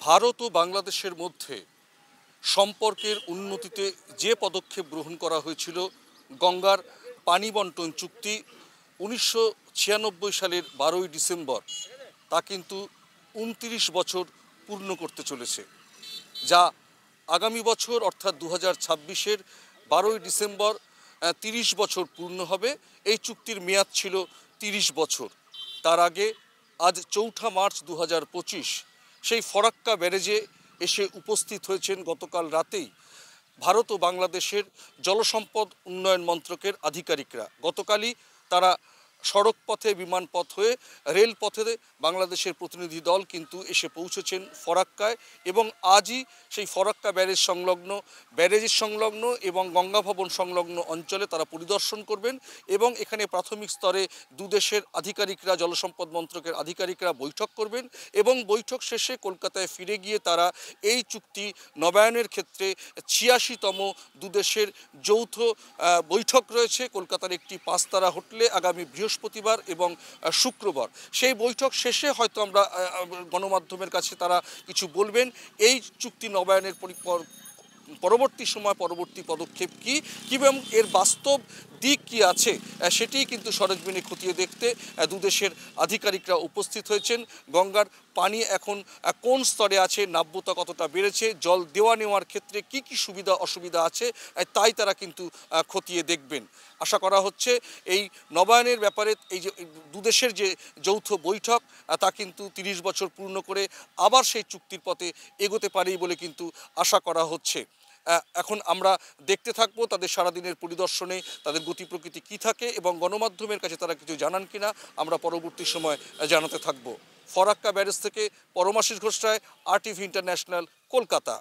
ভারত ও বাংলাদেশের মধ্যে সম্পর্কের উন্নতিতে যে পদক্ষেপ গ্রহণ করা হয়েছিল, গঙ্গার পানি বন্টন চুক্তি ১৯৯৬ সালের ১২ই ডিসেম্বর, তা কিন্তু ২৯ বছর পূর্ণ করতে চলেছে। যা আগামী বছর অর্থাৎ ২০২৬-এর ১২ই ডিসেম্বর ৩০ বছর পূর্ণ হবে। এই চুক্তির মেয়াদ ছিল ৩০ বছর। তার আগে আজ ৪ঠা মার্চ ২০২৫ সেই ফরাক্কা ব্যারেজে এসে উপস্থিত হয়েছেন গতকাল রাতেই ভারত ও বাংলাদেশের জলসম্পদ উন্নয়ন মন্ত্রকের আধিকারিকরা। গতকালই তারা সড়ক পথে, বিমানপথ হয়ে রেলপথে বাংলাদেশের প্রতিনিধি দল কিন্তু এসে পৌঁছেছেন ফরাক্কায়, এবং আজই সেই ফরাক্কা ব্যারেজের সংলগ্ন এবং গঙ্গা ভবন সংলগ্ন অঞ্চলে তারা পরিদর্শন করবেন এবং এখানে প্রাথমিক স্তরে দুদেশের আধিকারিকরা, জলসম্পদ মন্ত্রকের আধিকারিকরা বৈঠক করবেন এবং বৈঠক শেষে কলকাতায় ফিরে গিয়ে তারা এই চুক্তি নবায়নের ক্ষেত্রে ৮৬তম দুদেশের যৌথ বৈঠক রয়েছে কলকাতার একটি ৫ তারা হোটেলে আগামী বৃহস্পতিবার এবং শুক্রবার। সেই বৈঠক শেষে হয়তো আমরা গণমাধ্যমের কাছে তারা কিছু বলবেন। এই চুক্তি নবায়নের পরবর্তী সময় পরবর্তী পদক্ষেপ কী এবং এর বাস্তব দিক কী আছে, সেটিই কিন্তু সরেজমিনে খতিয়ে দেখতে দুদেশের আধিকারিকরা উপস্থিত হয়েছেন। গঙ্গার পানি এখন কোন স্তরে আছে, নাব্যতা কতটা বেড়েছে, জল দেওয়া নেওয়ার ক্ষেত্রে কি কি সুবিধা অসুবিধা আছে, তাই তারা কিন্তু খতিয়ে দেখবেন। আশা করা হচ্ছে এই নবায়নের ব্যাপারে এই যে দুদেশের যে যৌথ বৈঠক, তা কিন্তু ৩০ বছর পূর্ণ করে আবার সেই চুক্তির পথে এগোতে পারেই বলে কিন্তু আশা করা হচ্ছে। এখন আমরা দেখতে থাকবো তাদের সারাদিনের পরিদর্শনে তাদের গতি প্রকৃতি কী থাকে এবং গণমাধ্যমের কাছে তারা কিছু জানান কিনা আমরা পরবর্তী সময় জানাতে থাকবো। ফরাক্কা ব্যারেজ থেকে পরমাশিস ঘোষ রায়, RTV ইন্টারন্যাশনাল, কলকাতা।